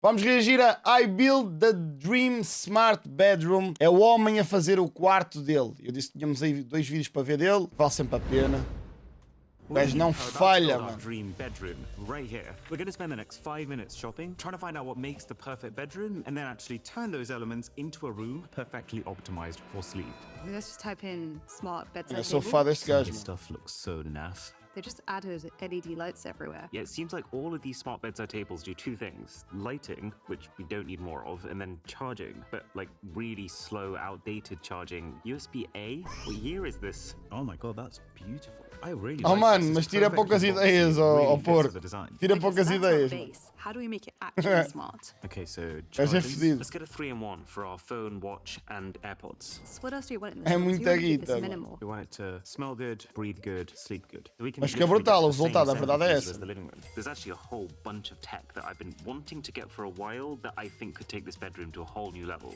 Vamos reagir a I Build the Dream Smart Bedroom. É o homem a fazer o quarto dele. Eu disse que tínhamos aí 2 vídeos para ver dele. Vale sempre a pena. O gajo não falha, mano. Dream bedroom right here. We're going to spend the next 5 minutes shopping, trying to find out what makes the perfect bedroom, and then actually turn those elements into a room perfectly optimized for sleep. Let's just type in smart bedside Eu sou table. fã deste gajo, This mano. stuff looks so naff. They just added LED lights everywhere. Yeah, it seems like all of these smart bedside tables do 2 things. Lighting, which we don't need more of, and then charging, but like really slow, outdated charging. USB-A? What year is this? Oh my god, that's beautiful. I really Oh, like mano, this. mas It's tira perfectly poucas boxy, ideias ao really fits porco. as a design. Tira Okay, so poucas that's our ideias, mano. base. How do we make it actually smart? Okay, so Gajo é chargers. fedido. Let's get a 3-in-1 for our phone, watch, and AirPods. So what else do you want in this? É box? muita You wanna keep guita, this mano. minimal. We want it to smell good, breathe good, sleep good. We can Mas fica literally brutal get o the same resultado, a sound verdade é diffuser essa. as the living room. There's actually a whole bunch of tech that I've been wanting to get for a while that I think could take this bedroom to a whole new level.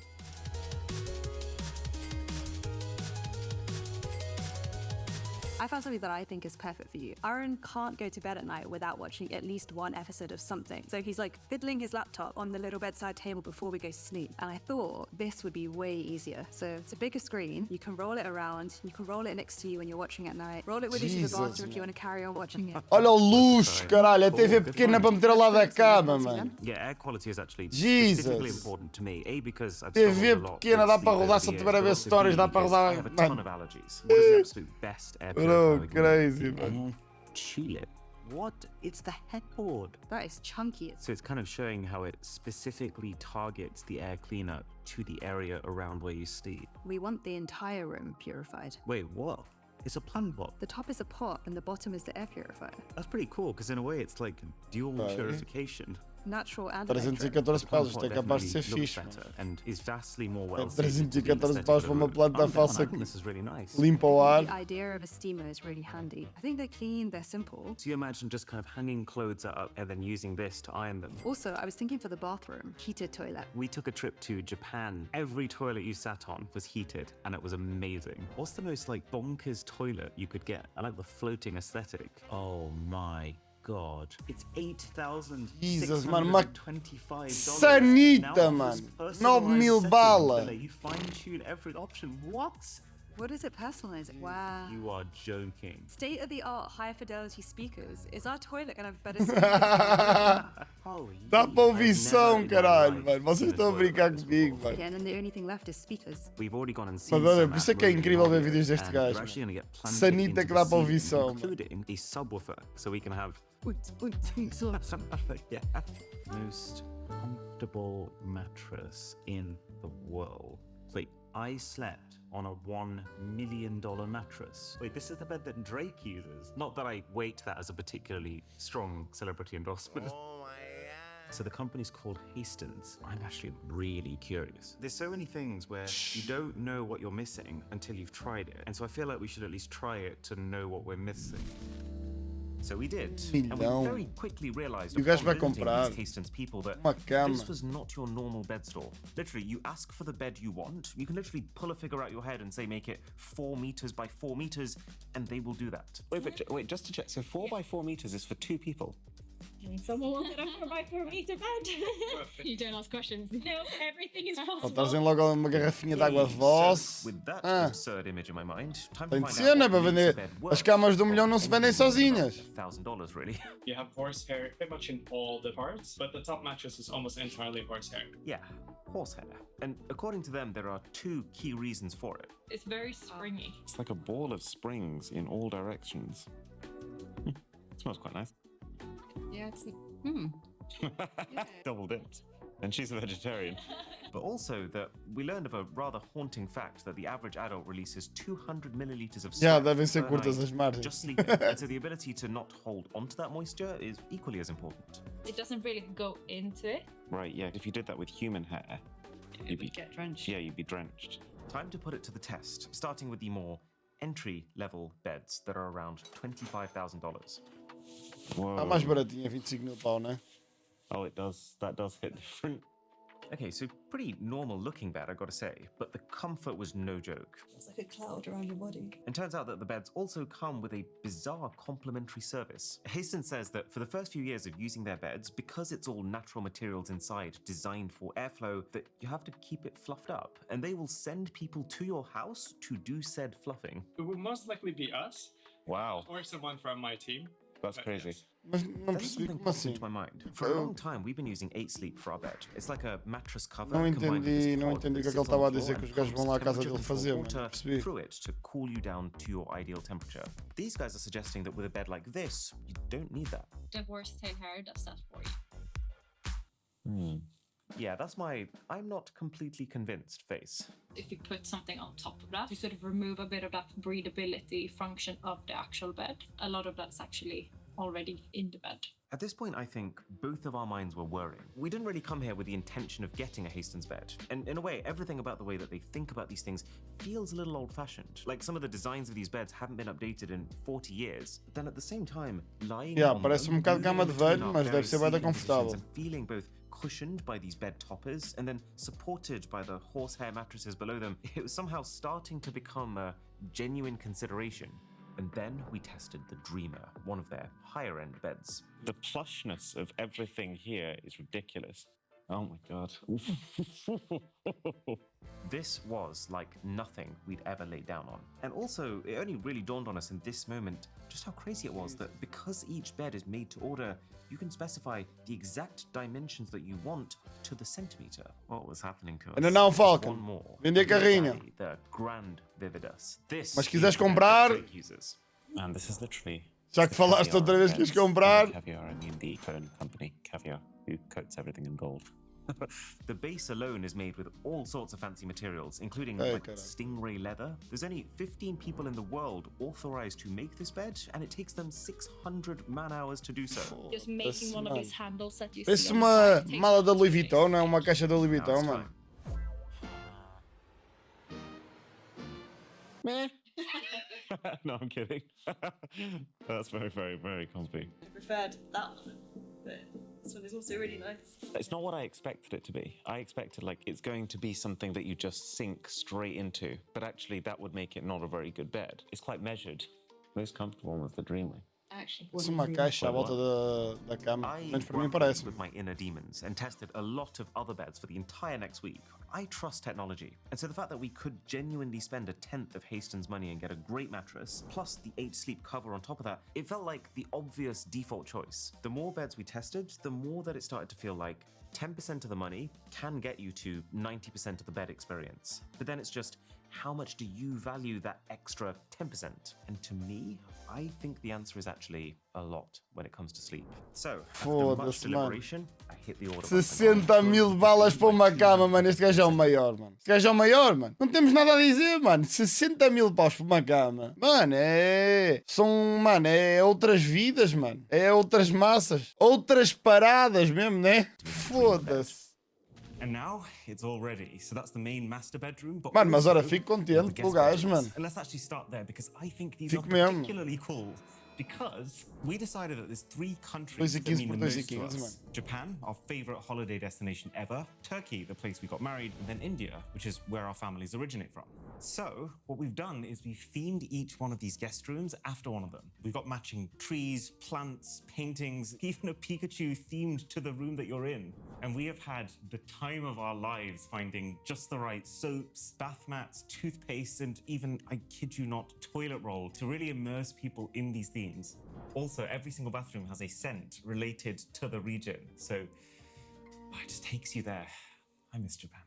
I found something that I think is perfect for you. Aaron can't go to bed at night without watching at least one episode of something. So he's like fiddling his laptop on the little bedside table before we go to sleep. And I thought this would be way easier. So it's a bigger screen. You can roll it around. You can roll it next to you when you're watching at night. Roll it with you to the Jesus, bathroom if you want to carry on watching it. Olha o luxo, caralho. A TV pequena para meter ao lado da cama, mano. Yeah, air quality is actually Jesus. specifically important to me. A, because I've TV struggled a lot pequena, with dá para sleep rodar over se the eu years, tiver a but ver also stories, B, dá para because rodar. I have a Mano. ton of allergies. What is the absolute best air Bro, purifier we can crazy, get? man. Tulip. What? It's the headboard. That is chunky. So it's kind of showing how it specifically targets the air cleaner to the area around where you sleep. We want the entire room purified. Wait, what? It's a plant pot. The top is a pot and the bottom is the air purifier. That's pretty cool, because in a way it's like dual Right. purification. Natural and electric. 314 paus, isto é Plant pot capaz de ser definitely fixe, looks mano. better and is vastly more well 314 paus para uma planta falsa I que think this is really nice. limpa o The ar. idea of a steamer is really handy. I think they're clean, they're simple. So you imagine just kind of hanging clothes up and then using this to iron them. Also, I was thinking for the bathroom, heated toilet. We took a trip to Japan. Every toilet you sat on was heated and it was amazing. What's the most like bonkers toilet you could get? I like the floating aesthetic. Oh my God. It's Jesus, mano, uma $8,625. sanita, mano. 9.000 bala. You fine-tune every option. What? What is it personalizing? Wow. You are joking. State-of-the-art high fidelity speakers. Is our toilet gonna have better speakers? Holy Dá para ouvir I've som, never in my caralho, life mano. Vocês seen a estão a toilet brincar like this comigo, before. mano. Yeah, and then the only thing left is speakers. We've already gone and seen Mas olha, some por isso é que é at incrível ver Movie vídeos deste and gajo, we're actually gonna get planted Sanita into que the dá para ouvir ceiling, som, mano. including a subwoofer, so we can have yeah, most comfortable mattress in the world. Wait, I slept on a $1 million mattress. Wait, this is the bed that Drake uses. Not that I weight that as a particularly strong celebrity endorsement. So the company's called Hastings. I'm actually really curious. There's so many things where you don't know what you're missing until you've tried it. And so I feel like we should at least try it to know what we're missing. So we did. And we Milhão. very quickly realized E o gajo vai upon visiting comprar these Hastings people that uma cama. this was not your normal bed store. Literally, you ask for the bed you want. You can literally pull a figure out your head and say, make it 4 meters by 4 meters, and they will do that. Wait, just to check. So 4 by 4 meters is for 2 people. Someone wanted a 4x4 meter bed. You don't ask questions. No, everything is Ó, possible. trazem logo uma garrafinha de água So, voz. with that Ah. absurd image in my mind, time to Tem de find ser, out né? what Para makes a vender. bed As work. camas do milhão não se vendem sozinhas. $1,000 really. You have horsehair pretty much in all the parts, but the top mattress is almost entirely horsehair. Yeah, horsehair. And according to them, there are 2 key reasons for it. It's very springy. It's like a ball of springs in all directions. Smells quite nice. Yeah, it's Double dipped. And she's a vegetarian. But also that we learned of a rather haunting fact that the average adult releases 200 milliliters of Já, sweat devem ser per curtas night as margens. just sleeping. And so the ability to not hold onto that moisture is equally as important. It doesn't really go into it. Right, yeah. If you did that with human hair, It would get drenched. yeah, you'd be drenched. Time to put it to the test, starting with the more entry-level beds that are around $25,000. Whoa. Está mais baratinha, 25 mil pau, né? Oh, it does. That does hit different. Okay, so pretty normal looking bed, I gotta say, but the comfort was no joke. It's like a cloud around your body. And turns out that the beds also come with a bizarre complimentary service. Hastings says that for the first few years of using their beds, because it's all natural materials inside designed for airflow, that you have to keep it fluffed up, and they will send people to your house to do said fluffing. It will most likely be us Wow, or someone from my team. that's But crazy. yes. Mas não Then percebi something como popped assim. into my mind. For a long time, we've been using 8 Sleep for our bed. It's like a mattress cover. Não combined with entendi, this não pod entendi o that que é que ele sits on estava a the dizer floor que os and gajos vão lá à pumps casa temperature dele control fazer, mano. water Não percebi. through it to cool you down to your ideal temperature. These guys are suggesting that with a bed like this, you don't need that. Divorce hair does that for you. Yeah, that's my I'm not completely convinced face. If you put something on top of that, you sort of remove a bit of that breathability function of the actual bed. A lot of that's actually already in the bed. At this point, I think both of our minds were whirring. We didn't really come here with the intention of getting a Hastings bed. And in a way, everything about the way that they think about these things feels a little old-fashioned. Like some of the designs of these beds haven't been updated in 40 years. But then at the same time, lying Yeah, on parece them, bocado cama de moving between velho, our mas deve various ser bué da sleeping positions confortável. and feeling both cushioned by these bed toppers and then supported by the horsehair mattresses below them, it was somehow starting to become a genuine consideration. And then we tested the Dreamer, one of their higher-end beds. The plushness of everything here is ridiculous. Oh my god. This was like nothing we'd ever laid down on. And also, it only really dawned on us in this moment just how crazy it was that because each bed is made to order, you can specify the exact dimensions that you want to the centimeter. What was happening to us? Ainda não, Just Falcon. one more. Vender carrinho. Daddy, the Grand Vividus. This Mas se quiseres is the bed comprar- that Drake uses. And this is literally. Já que falaste caviar outra vez que beds. ias comprar. By Caviar, I mean the phone company, Caviar, who coats everything in gold. The base alone is made with all sorts of fancy materials, including Hey, like caralho. stingray leather. There's only 15 people in the world authorized to make this bed, and it takes them 600 man-hours to do so. Just making one of these handles that you Parece see on the uma side takes mala da Louis literally Vuitton, não é? Uma caixa da Louis Now Vuitton, it's mano. Meh. No, I'm kidding. That's very, very, very comfy. I preferred that one, but this one is also really nice. It's not what I expected it to be. I expected like it's going to be something that you just sink straight into, but actually that would make it not a very good bed. It's quite measured. Most comfortable was the Dreamly. Actually, Parece uma caixa à volta da cama. I Menos para mim grappled parece. with my inner demons and tested a lot of other beds for the entire next week. I trust technology, and so the fact that we could genuinely spend a tenth of Hastings' money and get a great mattress, plus the 8 Sleep cover on top of that, it felt like the obvious default choice. The more beds we tested, the more that it started to feel like 10% of the money can get you to 90% of the bed experience. But then it's just, how much do you value that extra 10%? And to me, I think the answer is actually a lot when it comes to sleep. So, after much Foda-se, mano. deliberation, I hit the order button. 60.000 balas para uma cama, mano. Este gajo é o maior, mano. Este gajo é o maior, mano. Não temos nada a dizer, mano. 60.000 paus por uma cama. Mano, Mano, é outras vidas, mano. É outras massas. Outras paradas mesmo, né? Foda-se. And now it's all ready. So that's the main master bedroom. But Mano, mas ora, also fico all contente the pelo guest gajo, bedrooms. mano. And let's actually start there because I think these Fico are mesmo. particularly cool. Because we decided that there's 3 countries 2 e that 15 mean por the 2 e most to 15, us. mano. Japan, our favorite holiday destination ever. Turkey, the place we got married. And then India, which is where our families originate from. So what we've done is we've themed each one of these guest rooms after one of them. We've got matching trees, plants, paintings, even a Pikachu themed to the room that you're in. And we have had the time of our lives finding just the right soaps, bath mats, toothpaste, and even, I kid you not, toilet roll to really immerse people in these themes. Also, every single bathroom has a scent related to the region. So it just takes you there. I miss Japan.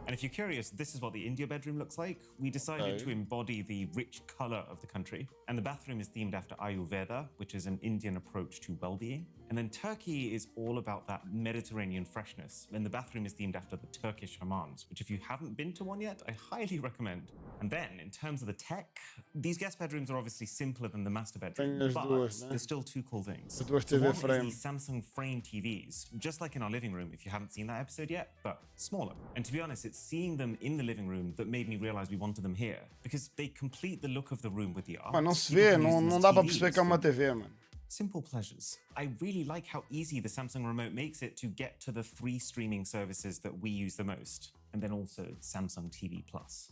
And if you're curious, this is what the India bedroom looks like. We decided to embody the rich color of the country. And the bathroom is themed after Ayurveda, which is an Indian approach to well-being. And then Turkey is all about that Mediterranean freshness. And the bathroom is themed after the Turkish hammams, which if you haven't been to one yet, I highly recommend. And then in terms of the tech, these guest bedrooms are obviously simpler than the master bedroom, Tem as but duas, né? there's still 2 cool things. As duas The TV one frames. is the Samsung frame TVs, just like in our living room, if you haven't seen that episode yet, but smaller. And to be honest, it's seeing them in the living room that made me realize we wanted them here, because they complete the look of the room with the art. Mano, não se vê, People can use não them as dá para TVs perceber que é uma for TV, mano. Simple pleasures. I really like how easy the Samsung remote makes it to get to the 3 streaming services that we use the most, and then also Samsung TV Plus.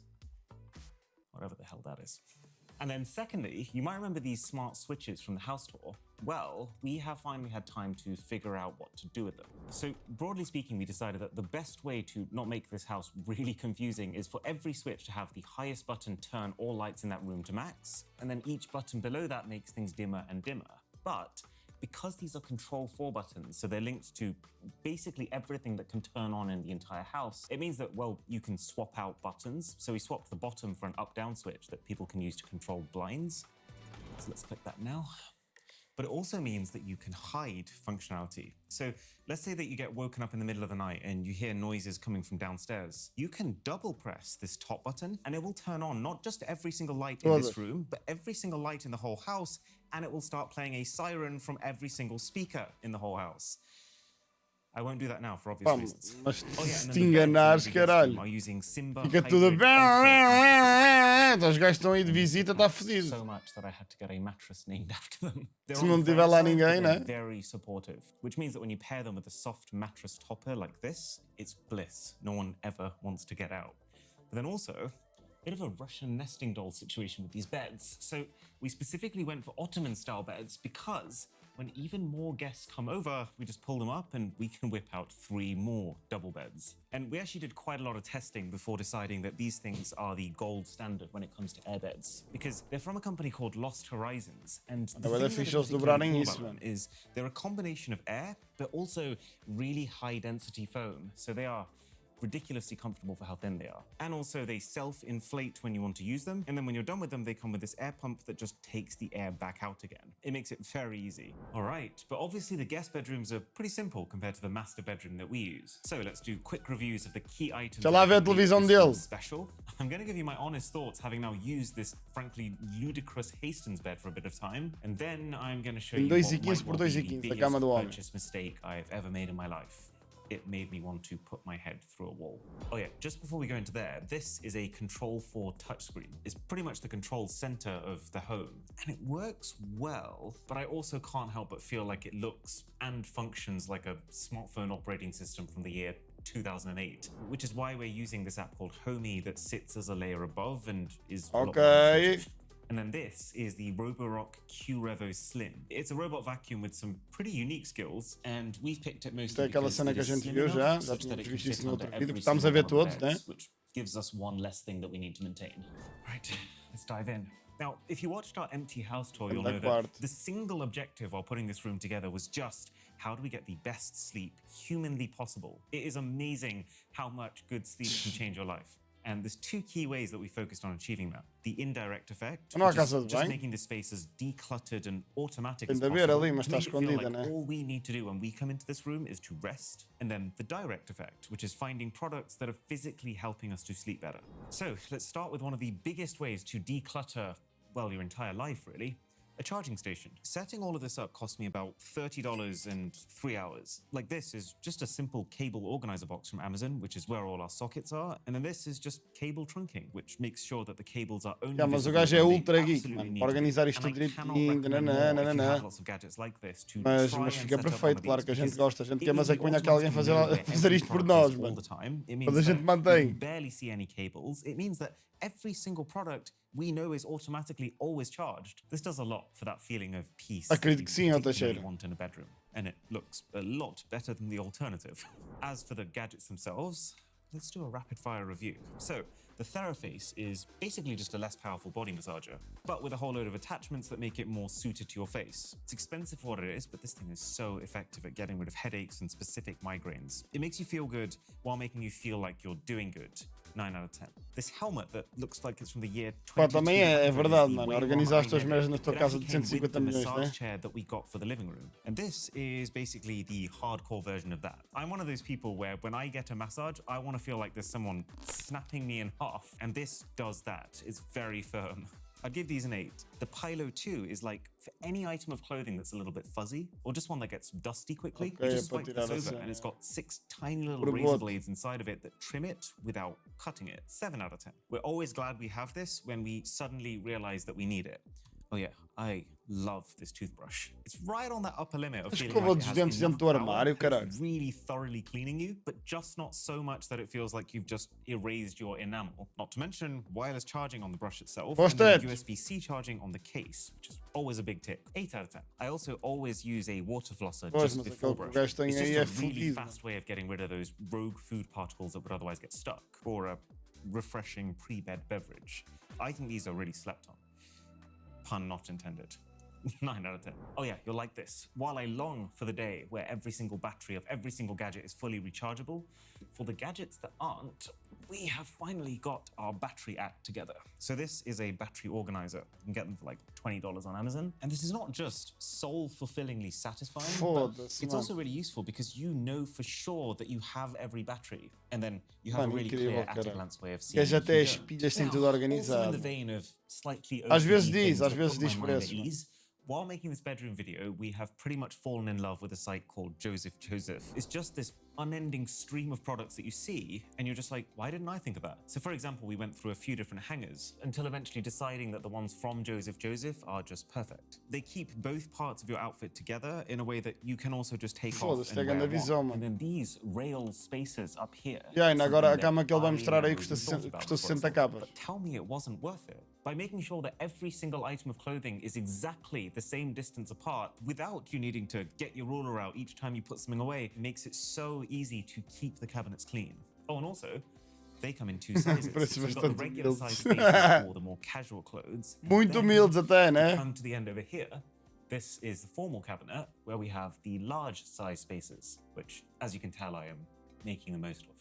Whatever the hell that is. And then secondly, you might remember these smart switches from the house tour. Well, we have finally had time to figure out what to do with them. So broadly speaking, we decided that the best way to not make this house really confusing is for every switch to have the highest button turn all lights in that room to max, and then each button below that makes things dimmer and dimmer. But because these are Control 4 buttons, so they're linked to basically everything that can turn on in the entire house, it means that, well, you can swap out buttons. So we swapped the bottom for an up-down switch that people can use to control blinds. So let's click that now. But it also means that you can hide functionality. So let's say that you get woken up in the middle of the night and you hear noises coming from downstairs. You can double press this top button and it will turn on not just every single light in this room, but every single light in the whole house, and it will start playing a siren from every single speaker in the whole house. I won't do that now for obvious reasons. Mas Oh, yeah, se te enganares, caralho. are using Simba Fica tudo hybrid bem. Os gajos estão aí de visita, está fodido. so much that I had to get a mattress named after them. They're Se on não the tiver very lá soft, ninguém, but they're né? very supportive, which means that when you pair them with a soft mattress topper like this, it's bliss. No one ever wants to get out. But then also, a bit of a Russian nesting doll situation with these beds. So we specifically went for Ottoman-style beds because when even more guests come over, we just pull them up and we can whip out 3 more double beds. And we actually did quite a lot of testing before deciding that these things are the gold standard when it comes to airbeds, because they're from a company called Lost Horizons. And the Agora thing that is fixe eles particularly dobrarem cool isso, about them mano. is they're a combination of air, but also really high density foam. So they are ridiculously comfortable for how thin they are. And also they self-inflate when you want to use them. And then when you're done with them, they come with this air pump that just takes the air back out again. It makes it very easy. All right, but obviously the guest bedrooms are pretty simple compared to the master bedroom that we use. So let's do quick reviews of the key items. Já lá vê a that make televisão this dele. room special. I'm going to give you my honest thoughts, having now used this frankly ludicrous Hastings bed for a bit of time. And then I'm going to show you what 2,15 might por well be 2,15, the da cama biggest do homem. purchase mistake I've ever made in my life. It made me want to put my head through a wall. Oh yeah, just before we go into there, this is a Control 4 touchscreen. It's pretty much the control center of the home. And it works well, but I also can't help but feel like it looks and functions like a smartphone operating system from the year 2008, which is why we're using this app called Homey that sits as a layer above and is a lot more Ok. intuitive. And then this is the Roborock Q-Revo Slim. It's a robot vacuum with some pretty unique skills, and we've picked it mostly Isto é aquela because cena it que a is gente slim viu enough já such that tínhamos it can visto fit isso no outro under vídeo, every porque estamos a ver single one of todos, the né? beds, which gives us one less thing that we need to maintain. Right, let's dive in. Now, if you watched our empty house tour, you'll know that the single objective while putting this room together was just how do we get the best sleep humanly possible? It is amazing how much good sleep can change your life. And there's 2 key ways that we focused on achieving that. The indirect effect, Não há which is casa de just banho. making the space as decluttered and automatic as Tem de haver possible, ali, mas to está make it feel escondida, like né? all we need to do when we come into this room is to rest. And then the direct effect, which is finding products that are physically helping us to sleep better. So let's start with one of the biggest ways to declutter, well, your entire life, really. A charging station. Setting all of this up cost me about $30 and 3 hours. Like this is just a simple cable organizer box from Amazon, which is where all our sockets are. And then this is just cable trunking, which makes sure that the cables are only Yeah, mas o visible gajo é when they ultra geek, absolutely mano. need Para to be. organizar isto And I tudo cannot direitinho, recommend more if you nananana. have lots of gadgets like this to Mas try and fica set up one perfeito, of claro these, que a gente because gosta. A gente it quer, mas é means que venha aqui alguém automatically know where fazer every isto por product nós, is all mano. the time. It means Quando a gente that mantém. you barely see any cables. It means that every single product we know is automatically always charged. This does a lot for that feeling of peace that Acredito you que sim, ó, particularly Teixeira. want in a bedroom. And it looks a lot better than the alternative. As for the gadgets themselves, let's do a rapid fire review. So, the Theraface is basically just a less powerful body massager, but with a whole load of attachments that make it more suited to your face. It's expensive for what it is, but this thing is so effective at getting rid of headaches and specific migraines. It makes you feel good while making you feel like you're doing good. 9 out of 10. This helmet that looks like it's from the year Pá, 20. também é verdade, mano. Organizar as tuas merdas na tua casa de 150 milhões, massage né? chair that we got for the living room. And this is basically the hardcore version of that. I'm one of those people where when I get a massage, I want to feel like there's someone snapping me in half. And this does that. It's very firm. I'd give these an 8. The Pilo 2 is like for any item of clothing that's a little bit fuzzy or just one that gets dusty quickly, Okay, you just para swipe tirar this a over cena. and it's got 6 tiny little Por razor bote. blades inside of it that trim it without cutting it. 7 out of 10. We're always glad we have this when we suddenly realize that we need it. Oh yeah, I love this toothbrush. It's right on that upper limit of feeling escova like it dos has dentes enough dentro do power armário, that caralho. it's really thoroughly cleaning you, but just not so much that it feels like you've just erased your enamel. Not to mention wireless charging on the brush itself, and then USB-C charging on the case, which is always a big tick. 8 out of 10. I also always use a water flosser Pois, just mas before aquele que o brushing. gajo tem It's aí just é a really fodido. fast way of getting rid of those rogue food particles that would otherwise get stuck, or a refreshing pre-bed beverage. I think these are really slept on. Pun not intended. 9 out of 10. Oh yeah, you'll like this. While I long for the day where every single battery of every single gadget is fully rechargeable, for the gadgets that aren't, we have finally got our battery act together. So this is a battery organizer. You can get them for like $20 on Amazon. And this is not just soul-fulfillingly satisfying, but it's also really useful because you know for sure that you have every battery. And then you have a really clear at-a-glance way of seeing Já if até you as don't. pilhas têm tudo Also in organizado. the vein of slightly Às vezes OCD diz, things às that vezes put diz my mind at preços. ease, while making this bedroom video, we have pretty much fallen in love with a site called Joseph. It's just this unending stream of products that you see, and you're just like, why didn't I think of that? So for example, we went through a few different hangers until eventually deciding that the ones from Joseph are just perfect. They keep both parts of your outfit together in a way that you can also just take off Foda-se, and tem wear grande visão, one. mano. And then these rail spaces up here. E ainda agora a something cama that que ele vai I mostrar aí never custa even thought about custou before I 60 saw it. capas. But tell me it wasn't worth it. By making sure that every single item of clothing is exactly the same distance apart without you needing to get your ruler out each time you put something away, makes it so easy to keep the cabinets clean. Oh, and also, they come in 2 sizes. Parece So you've got the bastante regular humildes. size spaces for the more casual clothes. and Muito then humildes até, to né? come to the end over here, this is the formal cabinet where we have the large size spaces, which, as you can tell, I am making the most of.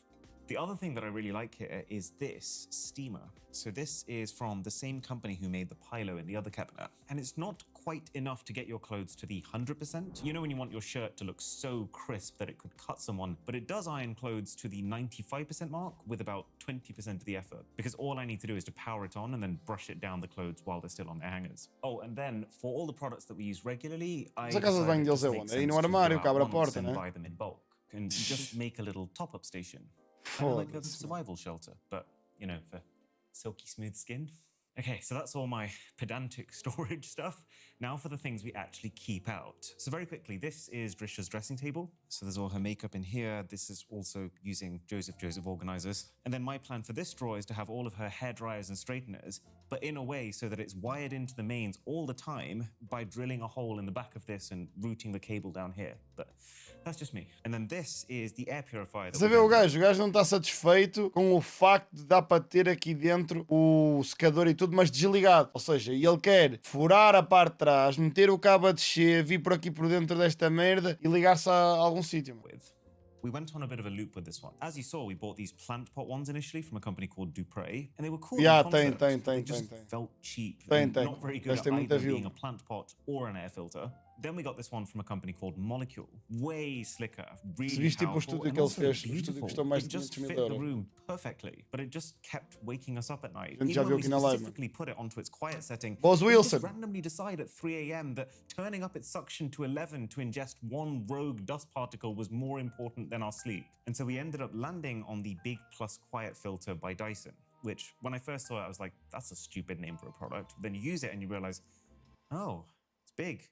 The other thing that I really like here is this steamer. So this is from the same company who made the Pilo in the other cabinet. And it's not quite enough to get your clothes to the 100%. You know when you want your shirt to look so crisp that it could cut someone, but it does iron clothes to the 95% mark with about 20% of the effort. Because all I need to do is to power it on and then brush it down the clothes while they're still on their hangers. Oh, and then for all the products that we use regularly, I Mas a casa de banho decided it deles just é makes onde? Aí sense no to armário, go que abre a out once porta, and né? buy them in bulk. And just make a little top-up station. Kind of like a Foda-se. survival shelter, but, you know, for silky smooth skin. Okay, so that's all my pedantic storage stuff. Now for the things we actually keep out. So very quickly, this is Drisha's dressing table. So there's all her makeup in here. This is also using Joseph organizers. And then my plan for this drawer is to have all of her hair dryers and straighteners, but in a way so that it's wired into the mains all the time by drilling a hole in the back of this and routing the cable down here. But that's just me. And then this is the air purifier. Estás a ver o gajo não está satisfeito com o facto de dar para ter aqui dentro o secador e tudo, mas desligado. Ou seja, ele quer furar a parte de trás, meter o cabo a descer, vir por aqui por dentro desta merda e ligar-se a algum sítio. We went on a bit of a loop with this one. As you saw, we bought these plant pot ones initially from a company called Dupre, and they were cool. Yeah, in concept, tem, but they just felt cheap. Tem. And not very good Mas at tem muita either view. being a plant pot or an air filter. Then we got this one from a company called Molecule. Way slicker, really Se viste tipo o powerful, estúdio and que ele also fez, o estúdio beautiful. custou mais It de just 500 mil fit the euros. room perfectly, but it just kept waking us up at night. A gente Even já when viu we aqui na live, specifically put it onto its quiet setting, Buzz we just Wilson. randomly decide at 3 a.m. that turning up its suction to 11 to ingest one rogue dust particle was more important than our sleep. And so we ended up landing on the Big Plus Quiet filter by Dyson, which when I first saw it, I was like, that's a stupid name for a product. Then you use it and you realize, oh, it's big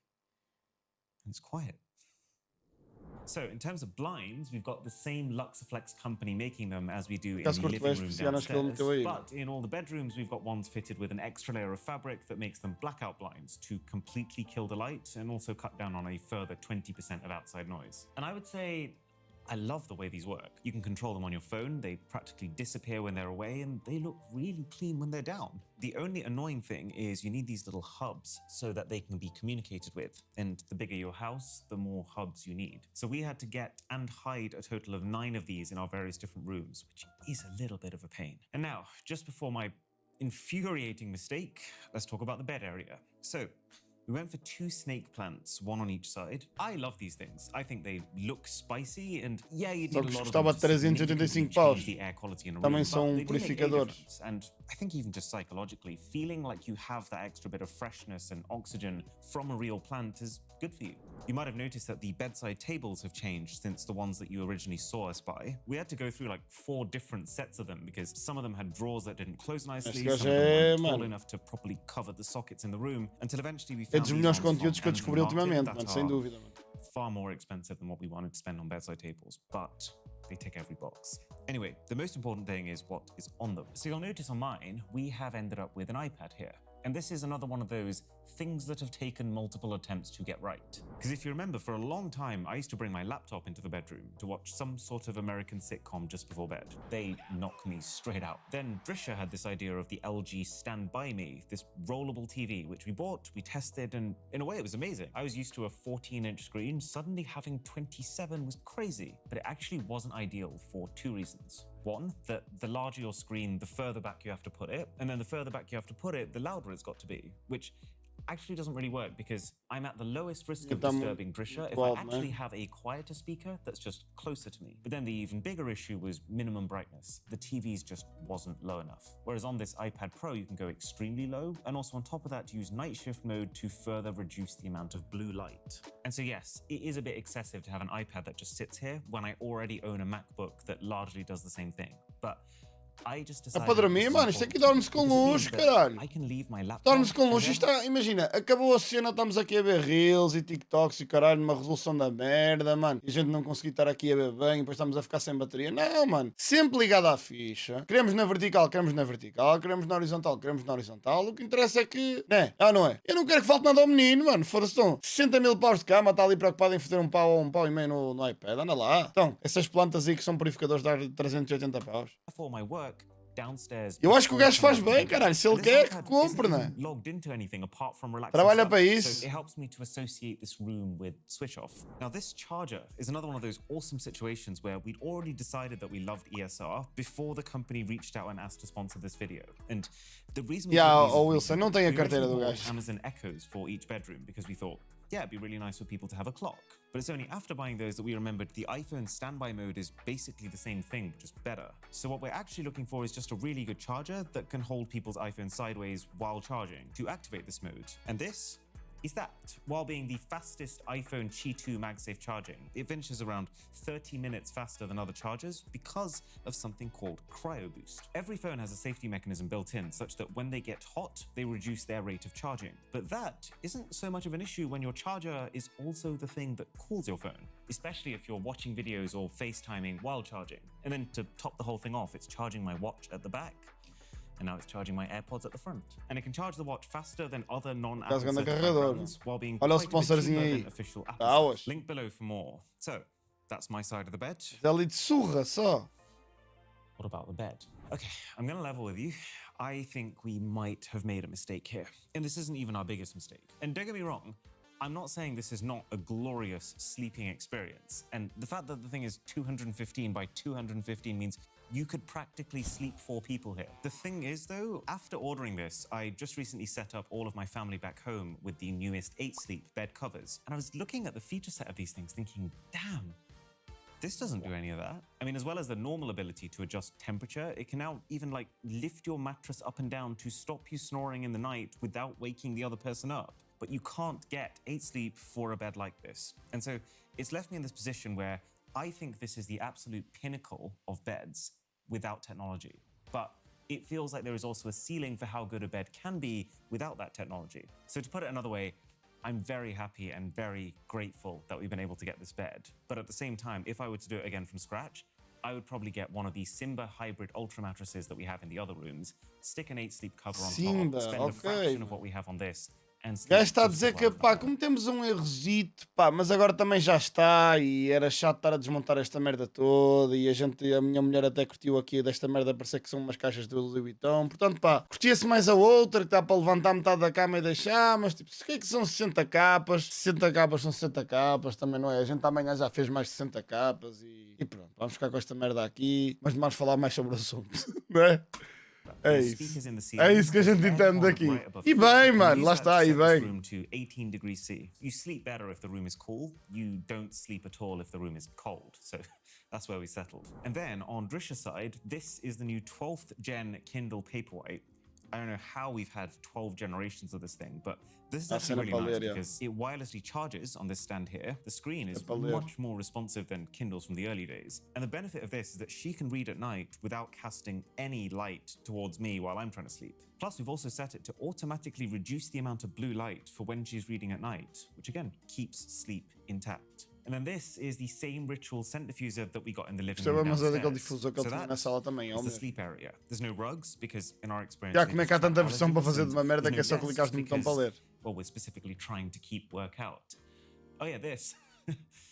and it's quiet. So in terms of blinds, we've got the same Luxaflex company making them as we do in the living room downstairs. But in all the bedrooms, we've got ones fitted with an extra layer of fabric that makes them blackout blinds to completely kill the light and also cut down on a further 20% of outside noise. And I would say I love the way these work. You can control them on your phone, they practically disappear when they're away, and they look really clean when they're down. The only annoying thing is you need these little hubs so that they can be communicated with, and the bigger your house, the more hubs you need. So we had to get and hide a total of 9 of these in our various different rooms, which is a little bit of a pain. And now, just before my infuriating mistake, let's talk about the bed area. So, We went for 2 snake plants, one on each side. I love these things. I think they look spicy and yeah, you Só need que a lot of custava them to 385 significantly paus. change the air quality in a Também room, são but they do make a purificadores. difference. And I think even just psychologically, feeling like you have that extra bit of freshness and oxygen from a real plant is good for you. You might have noticed that the bedside tables have changed since the ones that you originally saw us buy. We had to go through like 4 different sets of them because some of them had drawers that didn't close nicely, some of them weren't tall enough to properly cover the sockets in the room, until eventually we É found dos these melhores ones from conteúdos que eu Amazon descobri ultimamente, Market mano, that sem are dúvida, mano. far more expensive than what we wanted to spend on bedside tables, but they tick every box. Anyway, the most important thing is what is on them. So you'll notice on mine, we have ended up with an iPad here. And this is another one of those things that have taken multiple attempts to get right. Because if you remember, for a long time, I used to bring my laptop into the bedroom to watch some sort of American sitcom just before bed. They knocked me straight out. Then Drisha had this idea of the LG Stand By Me, this rollable TV, which we bought, we tested, and in a way it was amazing. I was used to a 14-inch screen, suddenly having 27 was crazy, but it actually wasn't ideal for 2 reasons. One, that the larger your screen, the further back you have to put it, and then the further back you have to put it, the louder it's got to be, which actually doesn't really work because I'm at the lowest risk of disturbing Drisha if I actually have a quieter speaker that's just closer to me. But then the even bigger issue was minimum brightness. The TV's just wasn't low enough. Whereas on this iPad Pro, you can go extremely low, and also on top of that, use night shift mode to further reduce the amount of blue light. And so yes, it is a bit excessive to have an iPad that just sits here when I already own a MacBook that largely does the same thing. But I just É decided para dormir, mano. Isto aqui dorme-se com luz, caralho. I can leave my laptop. Dorme-se com luz. Isto está, imagina, acabou a cena, estamos aqui a ver Reels e TikToks e caralho, numa resolução da merda, mano. E a gente não conseguir estar aqui a ver bem, depois estamos a ficar sem bateria. Não, mano. Sempre ligado à ficha. Queremos na vertical, queremos na vertical. Queremos na horizontal, queremos na horizontal. O que interessa é que, né? Ah, não é? Eu não quero que falte nada ao menino, mano. Foda-se, estão 60 mil paus de cama, está ali preocupado em fazer um pau ou um pau e meio no iPad. Anda lá. Então, essas plantas aí que são purificadores de 380 paus. For my work, downstairs. Eu acho que o gajo faz bem, caralho. Se ele quer, que compre, né? Logged into anything apart from relaxing Trabalha stuff, para isso. So it helps me to associate this room with switch off. Now this charger is another one of those awesome situations where we'd already decided that we loved ESR before the company reached out and asked to sponsor this video. And the reason we Wilson, não tem a carteira do gajo. Amazon Echoes for each bedroom because we thought, yeah, it'd be really nice for people to have a clock. But it's only after buying those that we remembered the iPhone standby mode is basically the same thing, just better. So what we're actually looking for is just a really good charger that can hold people's iPhones sideways while charging to activate this mode. And this is that, while being the fastest iPhone Qi 2 MagSafe charging. It finishes around 30 minutes faster than other chargers because of something called Cryo Boost. Every phone has a safety mechanism built in such that when they get hot, they reduce their rate of charging. But that isn't so much of an issue when your charger is also the thing that cools your phone, especially if you're watching videos or FaceTiming while charging. And then to top the whole thing off, it's charging my watch at the back. And now it's charging my AirPods at the front. And it can charge the watch faster than other non-Apple brands while being quite a bit cheaper than official Apple. Link below for more. So, that's my side of the bed. Ali de surra só. What about the bed? Okay, I'm gonna level with you. I think we might have made a mistake here. And this isn't even our biggest mistake. And don't get me wrong, I'm not saying this is not a glorious sleeping experience. And the fact that the thing is 215 by 215 means you could practically sleep 4 people here. The thing is though, after ordering this, I just recently set up all of my family back home with the newest 8 Sleep bed covers. And I was looking at the feature set of these things thinking, damn, this doesn't do any of that. I mean, as well as the normal ability to adjust temperature, it can now even like lift your mattress up and down to stop you snoring in the night without waking the other person up. But you can't get 8 Sleep for a bed like this. And so it's left me in this position where I think this is the absolute pinnacle of beds without technology. But it feels like there is also a ceiling for how good a bed can be without that technology. So to put it another way, I'm very happy and very grateful that we've been able to get this bed. But at the same time, if I were to do it again from scratch, I would probably get one of these Simba hybrid ultra mattresses that we have in the other rooms, stick an 8 Sleep cover on top, spend a fraction of what we have on this, O gajo está a dizer que, pá, como temos um errozito, pá, mas agora também já está e era chato estar a desmontar esta merda toda e a minha mulher até curtiu aqui desta merda, parece que são umas caixas do Louis Vuitton, portanto, pá, curtia-se mais a outra que está para levantar metade da cama e deixar, mas tipo, o que é que são 60 capas? 60 capas são 60 capas, também não é? A gente amanhã já fez mais de 60 capas e pronto, vamos ficar com esta merda aqui, mas vamos falar mais sobre o assunto, não é? É The isso. speakers in the É ceiling, isso que a gente there's entende aircon aqui. right above E you. bem, You mano, use lá that está, to e set this bem. room to 18 degrees C. You sleep better if the room is cool. You don't sleep at all if the room is cold. So that's where we settled. And then on Drisha's side, this is the new 12th gen Kindle Paperwhite. I don't know how we've had 12 generations of this thing, but this is actually really nice because it wirelessly charges on this stand here. The screen is much more responsive than Kindles from the early days. And the benefit of this is that she can read at night without casting any light towards me while I'm trying to sleep. Plus, we've also set it to automatically reduce the amount of blue light for when she's reading at night, which again, keeps sleep intact. And then this is the same ritual scent diffuser that we got in the living room Mas é daquele downstairs. difusor que ele tinha na sala também, Is the mesmo. sleep area. There's no rugs because in our experience. Já, como é que há tanta versão para fazer de uma merda que é só clicar no botão para ler? Well, we're specifically trying to keep work out. Oh yeah, this.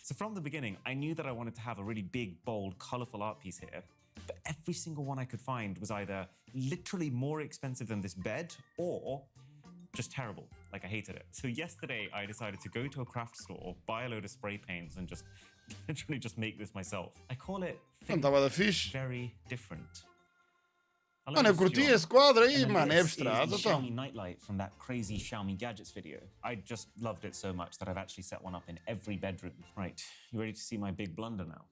So from the beginning, I knew that I wanted to have a really big, bold, colorful art piece here. But every single one I could find was either literally more expensive than this bed or just terrible. Like I hated it. So yesterday I decided to go to a craft store, buy a load of spray paints and just literally just make this myself. I call it very different. Mano, eu curti esse quadro aí, mano, é abstrato, então. Xiaomi nightlight from that crazy Xiaomi gadgets video. I just loved it so much that I've actually set one up in every bedroom. Right, you ready to see my big blunder now?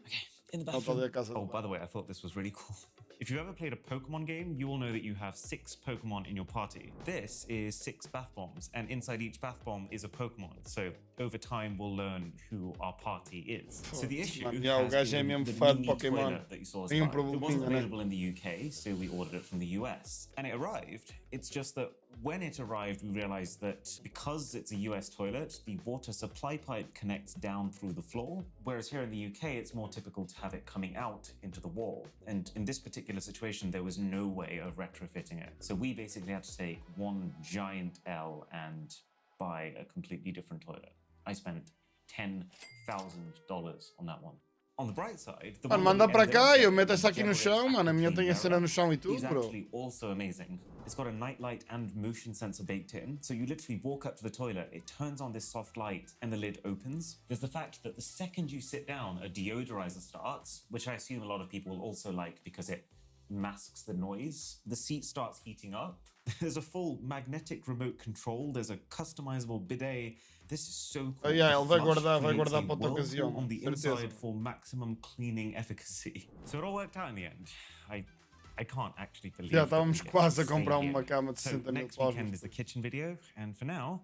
Okay, in the bathroom. Oh, by the way, I thought this was really cool. If you've ever played a Pokemon game, you will know that you have 6 Pokemon in your party. This is 6 bath bombs, and inside each bath bomb is a Pokemon. So over time, we'll learn who our party is. So the issue is the mini toilet that you saw last time. It wasn't available in the UK, so we ordered it from the US. And it arrived. It's just that when it arrived, we realized that because it's a US toilet, the water supply pipe connects down through the floor, whereas here in the UK, it's more typical to have it coming out into the wall. And in this particular situation, there was no way of retrofitting it. So we basically had to take one giant L and buy a completely different toilet. I spent $10,000 on that one. On the bright side, the Mano, manda para cá, eu meto essa aqui no chão, mano. A minha tem a cena no chão e tudo, bro. Actually also amazing. It's got a nightlight and motion sensor baked in, so you literally walk up to the toilet, it turns on this soft light, and the lid opens. There's the fact that the second you sit down, a deodorizer starts, which I assume a lot of people will also like because it masks the noise. The seat starts heating up. There's a full magnetic remote control. There's a customizable bidet. This is so cool. Oh yeah, ele vai guardar para outra ocasião. On the inside for maximum cleaning efficacy. So it all worked out in the end. I can't actually believe. Já estávamos quase a comprar uma cama de 60 mil next weekend is the kitchen video, and for now,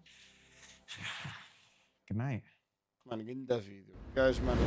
good night. Mano, grande vídeo. Guys, mano.